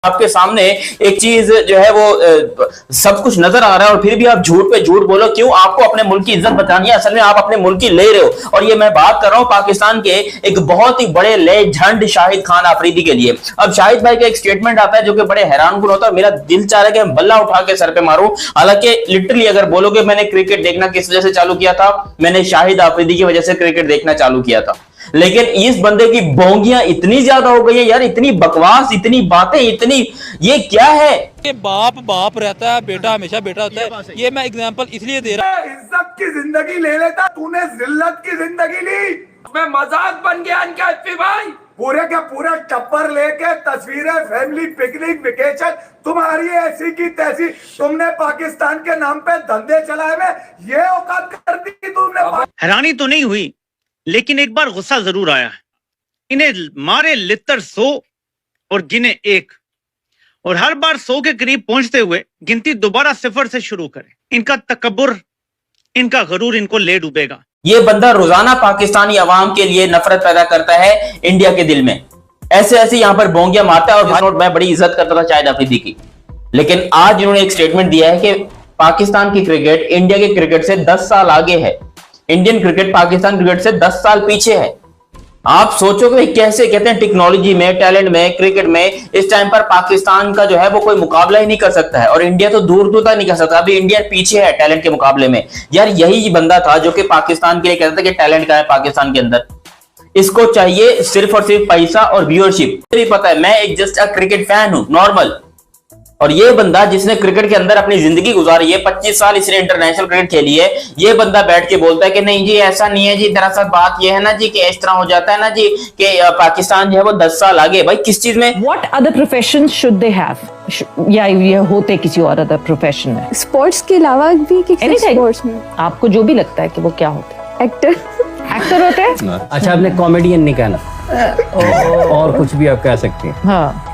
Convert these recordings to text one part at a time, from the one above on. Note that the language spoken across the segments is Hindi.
आपके सामने एक चीज जो है वो सब कुछ नजर आ रहा है और फिर भी आप झूठ पे झूठ बोलो। क्यों? आपको अपने मुल्क की इज्जत बचानी है। असल में आप अपने मुल्क की ले रहे हो। और ये मैं बात कर रहा हूं पाकिस्तान के एक बहुत ही बड़े लेजेंड शाहिद खान आफरीदी के लिए। अब शाहिद भाई का एक स्टेटमेंट आता है जो कि बड़े हैरानकुन होता है। मेरा दिल चाह रहा है कि मैं बल्ला उठा के सर पे मारूं। हालांकि लिटरली अगर बोलोगे मैंने क्रिकेट देखना किस वजह से चालू किया था, मैंने शाहिद आफरीदी की वजह से क्रिकेट देखना चालू किया था। लेकिन इस बंदे की बोंगियां इतनी ज्यादा हो गई है यार, इतनी बकवास, इतनी बातें, इतनी, ये क्या है? ये बाप बाप रहता है, बेटा हमेशा बेटा होता है। ये मैं एग्जांपल इसलिए दे रहा हूं। इज्जत की जिंदगी ले लेता, तूने जिल्लत की जिंदगी ली। मैं मजाक बन गया इनका भाई। पूरे के पूरे टप्पर लेके तस्वीरें, फैमिली पिकनिक, वेकेशन, तुम्हारी ऐसी की तैसी। तुमने पाकिस्तान के नाम पे धंधे चलाए हुए, ये औकात कर दी तुमने। हैरानी तो नहीं हुई, लेकिन एक बार गुस्सा जरूर आया। इन्हें मारे लित्तर 100 और गिने 1, और हर बार 100 के करीब पहुंचते हुए गिनती दोबारा 0 से शुरू करें। इनका तकब्बुर, इनका गरूर इनको ले डूबेगा। ये बंदा रोजाना पाकिस्तानी अवाम के लिए नफरत पैदा करता है इंडिया के दिल में। ऐसे ऐसे यहां पर बोंगियां मारता है। और मैं बड़ी इज्जत करता था शाहिद आफरीदी की, लेकिन आज इन्होंने एक स्टेटमेंट दिया है कि पाकिस्तान की क्रिकेट इंडिया के क्रिकेट से 10 साल आगे है। इंडियन क्रिकेट पाकिस्तान क्रिकेट से 10 साल पीछे है। आप सोचोगे कैसे? कहते हैं टेक्नोलॉजी में, टैलेंट में, क्रिकेट में इस टाइम पर पाकिस्तान का जो है वो कोई मुकाबला ही नहीं कर सकता है। और इंडिया तो दूर दूर तक नहीं कर सकता। अभी इंडिया पीछे है टैलेंट के मुकाबले में। यार यही बंदा था जो कि पाकिस्तान के लिए कहता था कि टैलेंट का है पाकिस्तान के अंदर। इसको चाहिए सिर्फ और सिर्फ पैसा और व्यूअरशिप। मुझे भी पता है, मैं एक जस्ट क्रिकेट फैन हूं, नॉर्मल। और ये बंदा जिसने क्रिकेट के अंदर अपनी जिंदगी गुजारी है, 25 साल इसने इंटरनेशनल क्रिकेट खेली है, ये बंदा बैठ के बोलता है कि नहीं जी ऐसा नहीं है जी, दरअसल बात ये है ना जी कि इस तरह हो जाता है ना जी कि पाकिस्तान जो है वो 10 साल आगे। भाई किस चीज में? What other professions should they have? या ये होते किसी और अदर प्रोफेशन में? स्पोर्ट्स के अलावा भी किसी स्पोर्ट्स में आपको जो भी लगता है कि वो क्या होते हैं? एक्टर होते हैं। अच्छा, आपने कॉमेडियन नहीं कहना, और कुछ भी आप कह सकते हैं। हाँ,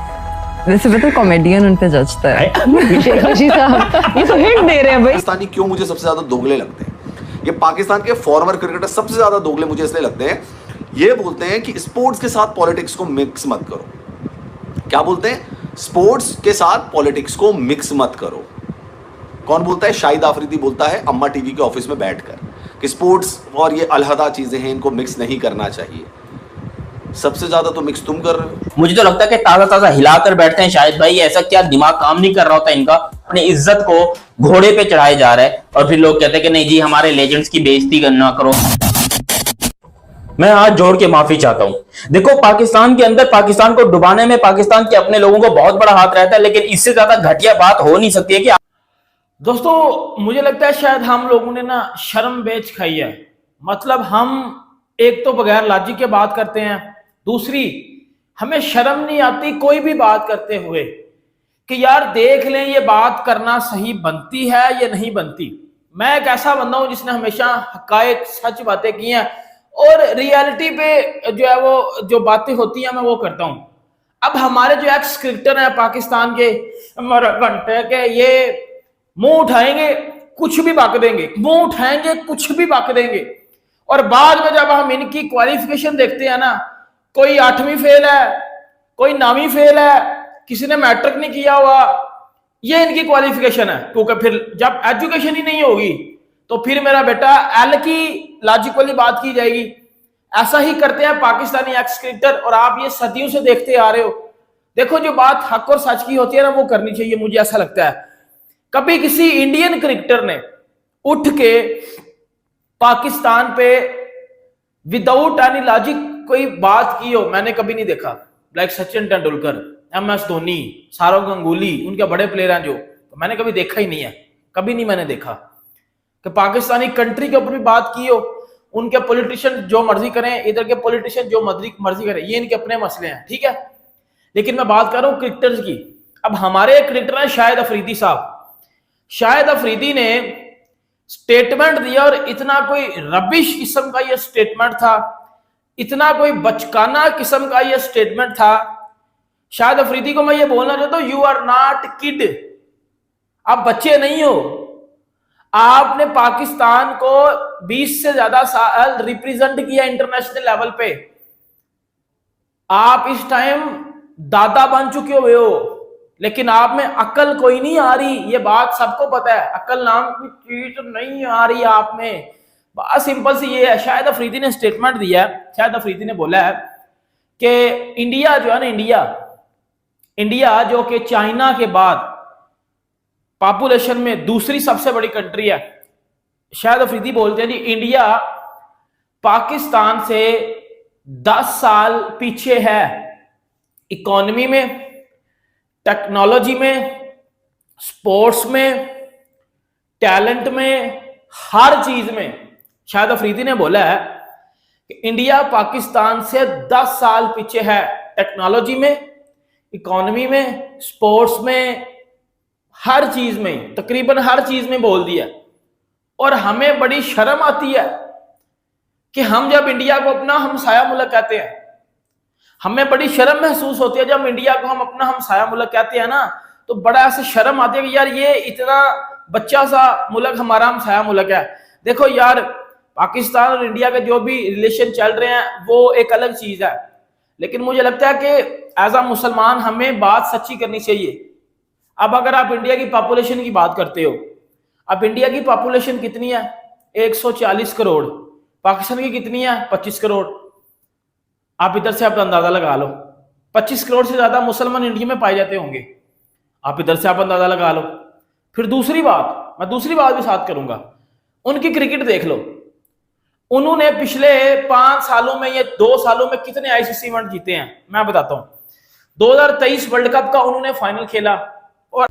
वैसे पता कॉमेडियन उन पे जजता है। ये तो हिंट दे रहे हैं भाई। पाकिस्तानी क्यों मुझे सबसे ज्यादा दोगले लगते हैं? ये पाकिस्तान के फॉर्मर क्रिकेटर सबसे ज्यादा दोगले मुझे इसलिए लगते हैं। ये बोलते हैं कि स्पोर्ट्स के साथ पॉलिटिक्स को मिक्स मत करो। क्या बोलते हैं? स्पोर्ट्स के साथ पॉलिटिक्स को मिक्स मत करो। कौन बोलता है? शाहिद आफरीदी बोलता है अम्मा टीवी के ऑफिस में बैठकर कि स्पोर्ट्स और ये अलहदा चीजें हैं, इनको मिक्स नहीं करना चाहिए। सबसे ज्यादा तो मिक्स तुम कर रहे हो। मुझे तो लगता है कि ताजा ताजा हिलाकर बैठते हैं शायद भाई। ऐसा क्या दिमाग काम नहीं कर रहा होता इनका? अपनी इज्जत को घोड़े पे चढ़ाए जा रहा है और फिर लोग कहते हैं कि नहीं जी हमारे लेजेंड्स की बेइज्जती ना करो। मैं हाथ जोड़ के माफी चाहता हूं। देखो, पाकिस्तान के अंदर पाकिस्तान को डुबाने में पाकिस्तान के अपने लोगों को बहुत बड़ा हाथ रहता है, लेकिन इससे ज्यादा घटिया बात हो नहीं सकती है कि दोस्तों मुझे लगता है शायद हम लोगों ने ना शर्म बेच खाई है। मतलब हम एक तो बगैर लॉजिक के बात करते हैं, दूसरी हमें शर्म नहीं आती कोई भी बात करते हुए कि यार देख लें ये बात करना सही बनती है या नहीं बनती। मैं एक ऐसा बंदा हूं जिसने हमेशा हकायक सच बातें की हैं और रियलिटी पे जो है वो जो बातें होती हैं मैं वो करता हूं। अब हमारे जो एक्स क्रिकेटर हैं पाकिस्तान के, हमारा घंटे के, ये मुंह उठाएंगे कुछ भी बक देंगे, मुंह उठाएंगे कुछ भी बक देंगे। और बाद में जब हम इनकी क्वालिफिकेशन देखते हैं ना, कोई 8वीं फेल है, कोई 9वीं फेल है, किसी ने मैट्रिक नहीं किया हुआ, ये इनकी क्वालिफिकेशन है। क्योंकि फिर जब एजुकेशन ही नहीं होगी तो फिर मेरा बेटा एल की लॉजिक वाली बात की जाएगी। ऐसा ही करते हैं पाकिस्तानी एक्स क्रिकेटर और आप ये सदियों से देखते आ रहे हो। देखो जो बात हक और सच की होती है ना वो करनी चाहिए, मुझे ऐसा लगता है। कभी किसी इंडियन क्रिकेटर ने उठ के पाकिस्तान पे विदाउट एनी लॉजिक कोई बात की हो मैंने कभी नहीं देखा। लाइक सचिन तेंदुलकर, MS धोनी, सौरव गांगुली, उनके बड़े प्लेयर हैं जो, तो मैंने कभी देखा ही नहीं है। कभी नहीं मैंने देखा कि पाकिस्तानी कंट्री के ऊपर भी बात की हो। उनके पॉलिटिशियन जो मर्जी करें, इधर के पॉलिटिशियन जो मर्जी करें, ये इनके अपने मसले हैं, ठीक है। लेकिन मैं बात कर रहा हूं क्रिकेटर्स की। अब हमारे क्रिकेटर हैं शाहिद अफरीदी साहब। शाहिद अफरीदी ने स्टेटमेंट दिया और इतना कोई रबिश किस्म का ये स्टेटमेंट था, इतना कोई बचकाना किस्म का ये स्टेटमेंट था। शाहिद अफरीदी को मैं ये बोलना चाहता हूं, यू आर नॉट किड। आप बच्चे नहीं हो। आपने पाकिस्तान को 20 से ज्यादा साल रिप्रेजेंट किया इंटरनेशनल लेवल पे। आप इस टाइम दादा बन चुके हुए हो। लेकिन आप में अक्ल कोई नहीं आ रही, ये बात सबको पता है। अक्ल नाम की चीज नहीं आ रही आप में। बात सिंपल सी ये है, शाहिद अफरीदी ने स्टेटमेंट दिया है, शाहिद अफरीदी ने बोला है कि इंडिया जो है ना, इंडिया जो कि चाइना के बाद पॉपुलेशन में दूसरी सबसे बड़ी कंट्री है। शाहिद अफरीदी बोलते हैं जी इंडिया पाकिस्तान से 10 साल पीछे है, इकोनॉमी में, टेक्नोलॉजी में, स्पोर्ट्स में, टैलेंट में, हर चीज में। शाहिद अफरीदी ने बोला है कि इंडिया पाकिस्तान से 10 साल पीछे है, टेक्नोलॉजी में, इकोनॉमी में, स्पोर्ट्स में, हर चीज में, तकरीबन हर चीज में बोल दिया। और हमें बड़ी शर्म आती है कि हम जब इंडिया को अपना हमसाया मुल्क कहते हैं, हमें बड़ी शर्म महसूस होती है जब इंडिया को हम अपना हमसाया मुल्क कहते हैं ना, तो बड़ा ऐसे शर्म आती है कि यार ये इतना बच्चा सा मुल्क हमारा हमसाया मुल्क है। देखो यार, पाकिस्तान और इंडिया के जो भी रिलेशन चल रहे हैं वो एक अलग चीज है, लेकिन मुझे लगता है कि एज अ मुसलमान हमें बात सच्ची करनी चाहिए। अब अगर आप इंडिया की पॉपुलेशन की बात करते हो, अब इंडिया की पॉपुलेशन कितनी है? 140 करोड़। पाकिस्तान की कितनी है? 25 करोड़। आप इधर से आप अंदाजा लगा लो, 25 करोड़ से ज्यादा मुसलमान इंडिया में पाए जाते होंगे। आप इधर से आप अंदाजा लगा लो। फिर दूसरी बात, मैं दूसरी बात भी साथ करूंगा, उनकी क्रिकेट देख लो। उन्होंने पिछले 5 सालों में, ये 2 सालों में कितने आईसीसी इवेंट जीते हैं मैं बताता हूं। 2023 वर्ल्ड कप का उन्होंने फाइनल खेला। और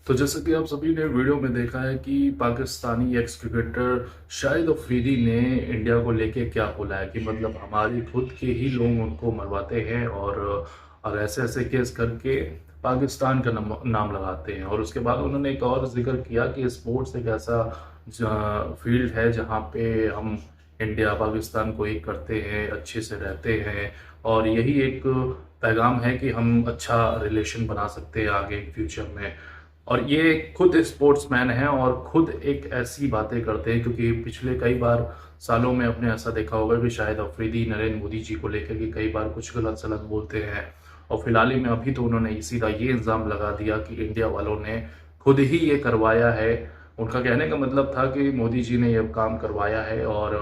तो जैसा कि आप सभी ने वीडियो में देखा है कि पाकिस्तानी एक्स क्रिकेटर शाहिद अफरीदी ने इंडिया को लेके क्या बोला है कि मतलब हमारे खुद के ही लोग उनको मरवाते हैं और ऐसे ऐसे केस करके पाकिस्तान का नाम लगाते हैं। और उसके बाद उन्होंने एक और जिक्र किया कि स्पोर्ट्स एक ऐसा फील्ड है जहाँ पे हम इंडिया पाकिस्तान को ही करते हैं, अच्छे से रहते हैं, और यही एक पैगाम है कि हम अच्छा रिलेशन बना सकते हैं आगे फ्यूचर में। और ये खुद स्पोर्ट्समैन हैं और खुद एक ऐसी बातें करते हैं, क्योंकि पिछले कई बार सालों में आपने ऐसा देखा होगा कि शाहिद अफरीदी नरेंद्र मोदी जी को लेकर के कई बार कुछ गलत सलत बोलते हैं। और फिलहाल में अभी तो उन्होंने सीधा ये इल्ज़ाम लगा दिया कि इंडिया वालों ने खुद ही ये करवाया है। उनका कहने का मतलब था कि मोदी जी ने ये काम करवाया है और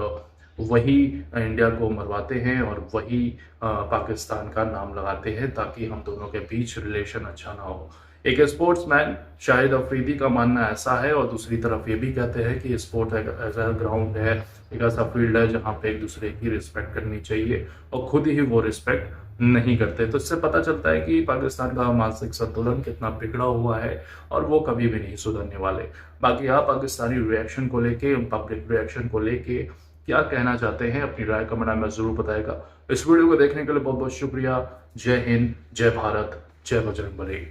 वही इंडिया को मरवाते हैं और वही पाकिस्तान का नाम लगाते हैं ताकि हम दोनों के बीच रिलेशन अच्छा ना हो। एक स्पोर्ट्समैन शाहिद अफरीदी का मानना ऐसा है, और दूसरी तरफ ये भी कहते हैं कि स्पोर्ट एक ऐसा ग्राउंड है, एक ऐसा फील्ड है जहाँ पे एक दूसरे की रिस्पेक्ट करनी चाहिए, और खुद ही वो रिस्पेक्ट नहीं करते। तो इससे पता चलता है कि पाकिस्तान का मानसिक संतुलन कितना बिगड़ा हुआ है और वो कभी भी नहीं सुधरने वाले। बाकी आप पाकिस्तानी रिएक्शन को लेके, पब्लिक रिएक्शन को लेके क्या कहना चाहते हैं, अपनी राय कमेंट में जरूर बताएगा। इस वीडियो को देखने के लिए बहुत बहुत शुक्रिया। जय हिंद, जय भारत, जय बजरंगबली।